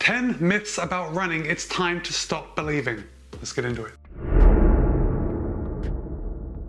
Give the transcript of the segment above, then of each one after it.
10 myths about running it's time to stop believing. Let's get into it.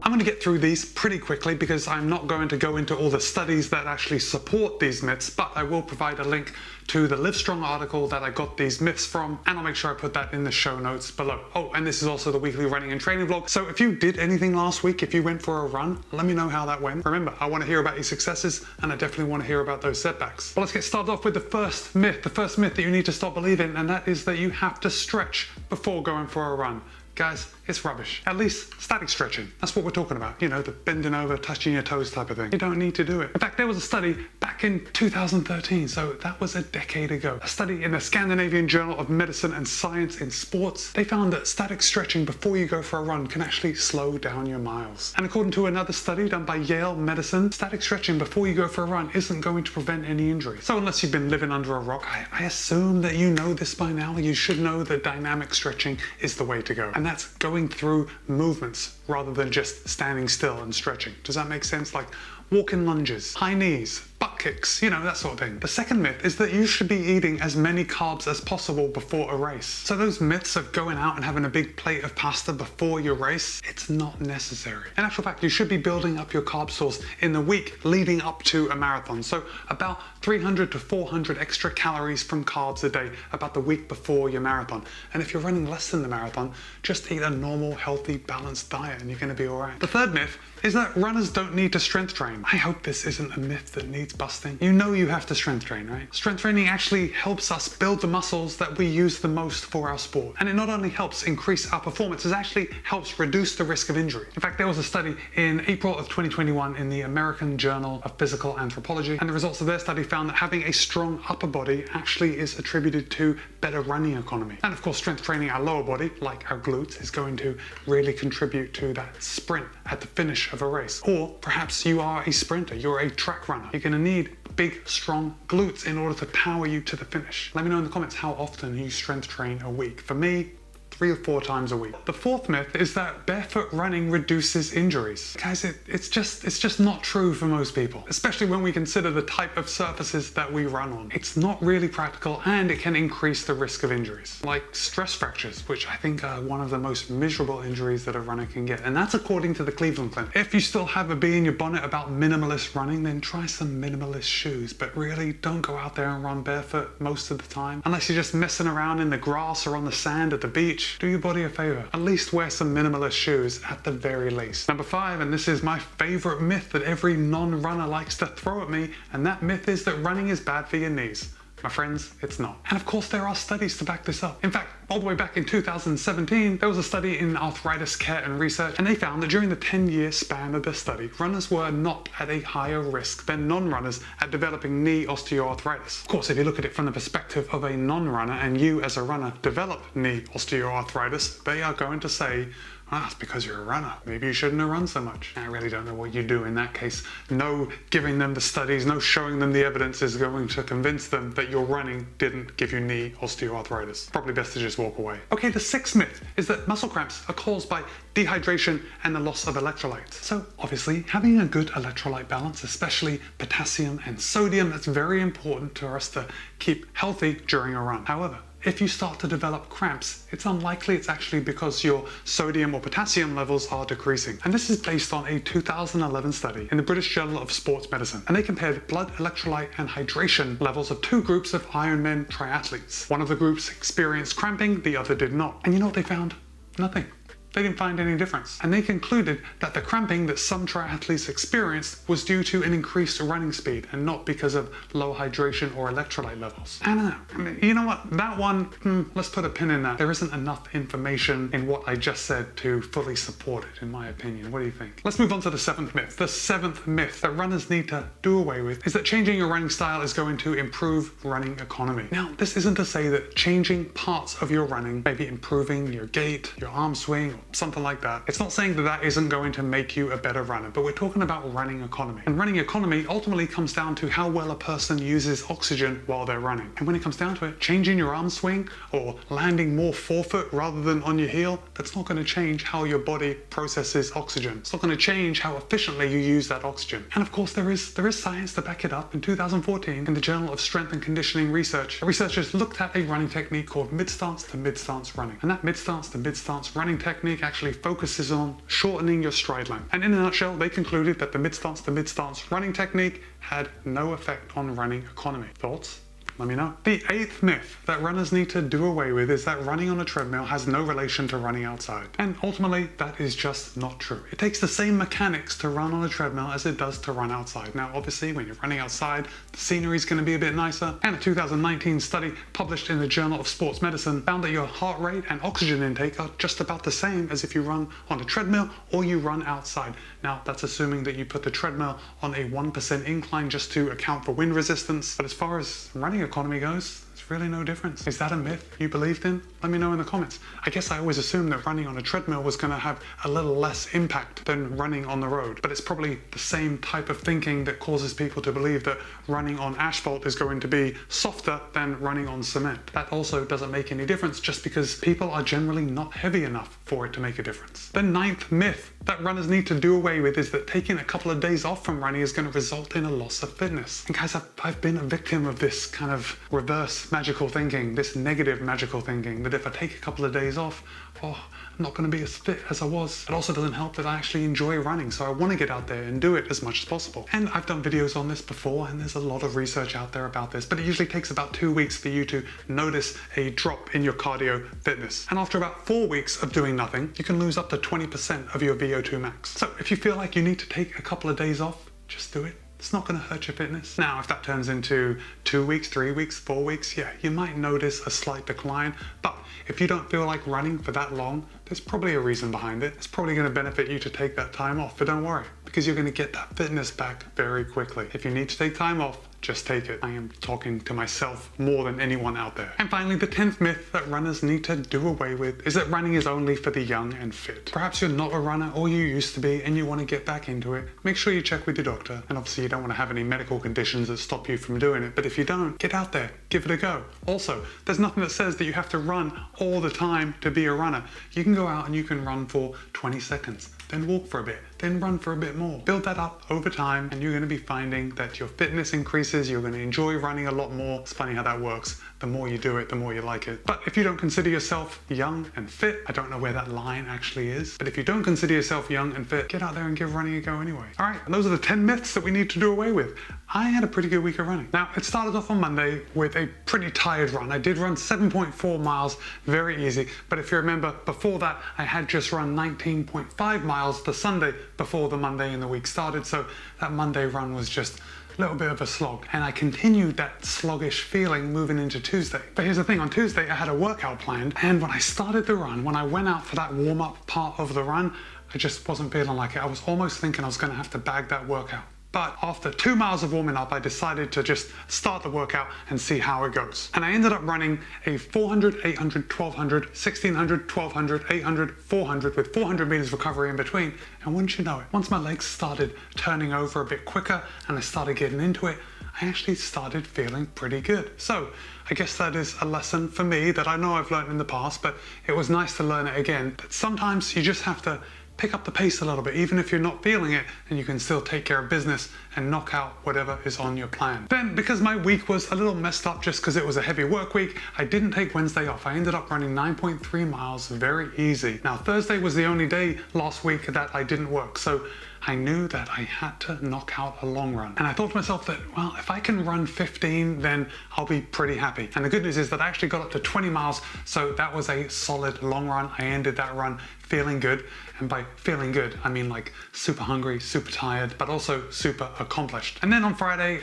I'm going to get through these pretty quickly because I'm not going to go into all the studies that actually support these myths, but I will provide a link to the Livestrong article that I got these myths from, and I'll make sure I put that in the show notes below. Oh, and this is also the weekly running and training vlog. So if you did anything last week, if you went for a run, let me know how that went. Remember, I want to hear about your successes, and I definitely want to hear about those setbacks. But let's get started off with the first myth that you need to stop believing, and that is that you have to stretch before going for a run. Guys, it's rubbish. At least static stretching. That's what we're talking about. You know, the bending over, touching your toes type of thing. You don't need to do it. In fact, there was a study back in 2013, so that was a decade ago. A study in the Scandinavian Journal of Medicine and Science in Sports. They found that static stretching before you go for a run can actually slow down your miles. And according to another study done by Yale Medicine, static stretching before you go for a run isn't going to prevent any injury. So unless you've been living under a rock, I assume that you know this by now. You should know that dynamic stretching is the way to go. And that's going through movements rather than just standing still and stretching. Does that make sense? Like walking lunges, high knees, butt kicks, you know, that sort of thing. The second myth is that you should be eating as many carbs as possible before a race. So those myths of going out and having a big plate of pasta before your race, it's not necessary. In actual fact, you should be building up your carb stores in the week leading up to a marathon. So about 300 to 400 extra calories from carbs a day about the week before your marathon. And if you're running less than the marathon, just eat a normal, healthy, balanced diet and you're gonna be all right. The third myth is that runners don't need to strength train. I hope this isn't a myth that needs busting. You know you have to strength train, right? Strength training actually helps us build the muscles that we use the most for our sport. And it not only helps increase our performance, it actually helps reduce the risk of injury. In fact, there was a study in April of 2021 in the American Journal of Physical Anthropology, and the results of their study found that having a strong upper body actually is attributed to better running economy. And of course, strength training our lower body, like our glutes, is going to really contribute to that sprint at the finish of a race. Or perhaps you are a sprinter, you're a track runner. You're gonna need big, strong glutes in order to power you to the finish. Let me know in the comments how often you strength train a week. For me, 3 or 4 times a week. The fourth myth is that barefoot running reduces injuries. Guys, it's just not true for most people, especially when we consider the type of surfaces that we run on. It's not really practical and it can increase the risk of injuries, like stress fractures, which I think are one of the most miserable injuries that a runner can get. And that's according to the Cleveland Clinic. If you still have a bee in your bonnet about minimalist running, then try some minimalist shoes, but really don't go out there and run barefoot most of the time. Unless you're just messing around in the grass or on the sand at the beach, do your body a favor. At least wear some minimalist shoes at the very least. Number 5, and this is my favorite myth that every non-runner likes to throw at me, and that myth is that running is bad for your knees. My friends, it's not. And of course there are studies to back this up. In fact, all the way back in 2017, there was a study in Arthritis Care and Research, and they found that during the 10-year span of their study, runners were not at a higher risk than non-runners at developing knee osteoarthritis. Of course, if you look at it from the perspective of a non-runner and you as a runner develop knee osteoarthritis, they are going to say, it's because you're a runner. Maybe you shouldn't have run so much. I really don't know what you do in that case. No giving them the studies, no showing them the evidence is going to convince them that your running didn't give you knee osteoarthritis. Probably best to just walk away. Okay, the 6th myth is that muscle cramps are caused by dehydration and the loss of electrolytes. So obviously, having a good electrolyte balance, especially potassium and sodium, that's very important to us to keep healthy during a run. However, if you start to develop cramps, it's unlikely it's actually because your sodium or potassium levels are decreasing. And this is based on a 2011 study in the British Journal of Sports Medicine. And they compared blood electrolyte and hydration levels of 2 groups of Ironman triathletes. One of the groups experienced cramping, the other did not. And you know what they found? Nothing. They didn't find any difference. And they concluded that the cramping that some triathletes experienced was due to an increased running speed and not because of low hydration or electrolyte levels. I don't know. I mean, you know what? That one, let's put a pin in that. There isn't enough information in what I just said to fully support it, in my opinion. What do you think? Let's move on to the 7th myth. The 7th myth that runners need to do away with is that changing your running style is going to improve running economy. Now, this isn't to say that changing parts of your running, maybe improving your gait, your arm swing, something like that. It's not saying that that isn't going to make you a better runner, but we're talking about running economy. And running economy ultimately comes down to how well a person uses oxygen while they're running. And when it comes down to it, changing your arm swing or landing more forefoot rather than on your heel, that's not going to change how your body processes oxygen. It's not going to change how efficiently you use that oxygen. And of course, there is science to back it up. In 2014, in the Journal of Strength and Conditioning Research, researchers looked at a running technique called mid-stance to mid-stance running. And that mid-stance to mid-stance running technique actually focuses on shortening your stride length. And in a nutshell, they concluded that the mid-stance to mid-stance running technique had no effect on running economy. Thoughts? Let me know. The 8th myth that runners need to do away with is that running on a treadmill has no relation to running outside. And ultimately, that is just not true. It takes the same mechanics to run on a treadmill as it does to run outside. Now, obviously, when you're running outside, the scenery is going to be a bit nicer. And a 2019 study published in the Journal of Sports Medicine found that your heart rate and oxygen intake are just about the same as if you run on a treadmill or you run outside. Now, that's assuming that you put the treadmill on a 1% incline just to account for wind resistance. But as far as running economy goes, there's really no difference. Is that a myth you believed in? Let me know in the comments. I guess I always assumed that running on a treadmill was going to have a little less impact than running on the road, but it's probably the same type of thinking that causes people to believe that running on asphalt is going to be softer than running on cement. That also doesn't make any difference just because people are generally not heavy enough for it to make a difference. The 9th myth that runners need to do away with is that taking a couple of days off from running is going to result in a loss of fitness. And guys, I've been a victim of this kind of reverse magical thinking, this negative magical thinking, that if I take a couple of days off, I'm not going to be as fit as I was. It also doesn't help that I actually enjoy running, so I want to get out there and do it as much as possible. And I've done videos on this before, and there's a lot of research out there about this, but it usually takes about 2 weeks for you to notice a drop in your cardio fitness. And after about 4 weeks of doing nothing, you can lose up to 20% of your VO2 max. So if you feel like you need to take a couple of days off, just do it. It's not going to hurt your fitness. Now, if that turns into 2 weeks, 3 weeks, 4 weeks, yeah, you might notice a slight decline. But if you don't feel like running for that long, there's probably a reason behind it. It's probably going to benefit you to take that time off, but don't worry, because you're going to get that fitness back very quickly. If you need to take time off, just take it. I am talking to myself more than anyone out there. And finally, the 10th myth that runners need to do away with is that running is only for the young and fit. Perhaps you're not a runner, or you used to be, and you want to get back into it. Make sure you check with your doctor. And obviously you don't want to have any medical conditions that stop you from doing it. But if you don't, get out there, give it a go. Also, there's nothing that says that you have to run all the time to be a runner. You can go out and you can run for 20 seconds. Then walk for a bit, then run for a bit more. Build that up over time, and you're going to be finding that your fitness increases, you're going to enjoy running a lot more. It's funny how that works. The more you do it, the more you like it. But if you don't consider yourself young and fit, I don't know where that line actually is, but if you don't consider yourself young and fit, get out there and give running a go anyway. All right, and those are the 10 myths that we need to do away with. I had a pretty good week of running. Now, it started off on Monday with a pretty tired run. I did run 7.4 miles, very easy. But if you remember, before that, I had just run 19.5 miles the Sunday before the Monday in the week started. So that Monday run was just a little bit of a slog. And I continued that sluggish feeling moving into Tuesday. But here's the thing, on Tuesday, I had a workout planned. And when I started the run, when I went out for that warm-up part of the run, I just wasn't feeling like it. I was almost thinking I was gonna have to bag that workout. But after 2 miles of warming up, I decided to just start the workout and see how it goes. And I ended up running a 400, 800, 1200, 1600, 1200, 800, 400 with 400 meters recovery in between. And wouldn't you know it, once my legs started turning over a bit quicker and I started getting into it, I actually started feeling pretty good. So I guess that is a lesson for me that I know I've learned in the past, but it was nice to learn it again. That sometimes you just have to pick up the pace a little bit, even if you're not feeling it, and you can still take care of business and knock out whatever is on your plan. Then, because my week was a little messed up just because it was a heavy work week, I didn't take Wednesday off. I ended up running 9.3 miles very easy. Now, Thursday was the only day last week that I didn't work, so I knew that I had to knock out a long run. And I thought to myself that, well, if I can run 15, then I'll be pretty happy. And the good news is that I actually got up to 20 miles, so that was a solid long run. I ended that run feeling good. And by feeling good, I mean like super hungry, super tired, but also super accomplished. And then on Friday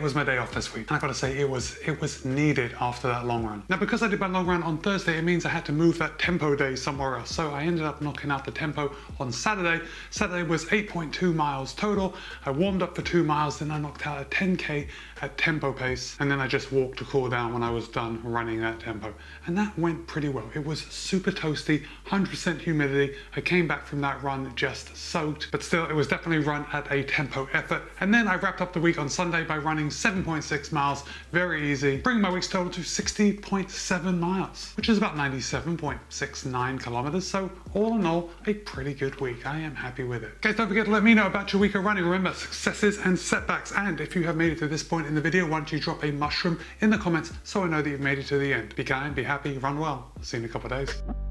was my day off this week. And I gotta say, it was needed after that long run. Now, because I did my long run on Thursday, it means I had to move that tempo day somewhere else. So I ended up knocking out the tempo on Saturday. Saturday was 8.2 miles total. I warmed up for 2 miles, then I knocked out a 10K at tempo pace, and then I just walked to cool down when I was done running at tempo. And that went pretty well. It was super toasty, 100% humidity. I came back from that run just soaked, but still it was definitely run at a tempo effort. And then I wrapped up the week on Sunday by running 7.6 miles, very easy, bringing my week's total to 60.7 miles, which is about 97.69 kilometers. So all in all, a pretty good week. I am happy with it. Guys, don't forget to let me know about your week of running. Remember, successes and setbacks. And if you have made it to this point in the video, why don't you drop a mushroom in the comments so I know that you've made it to the end. Be kind, be happy, run well. See you in a couple of days.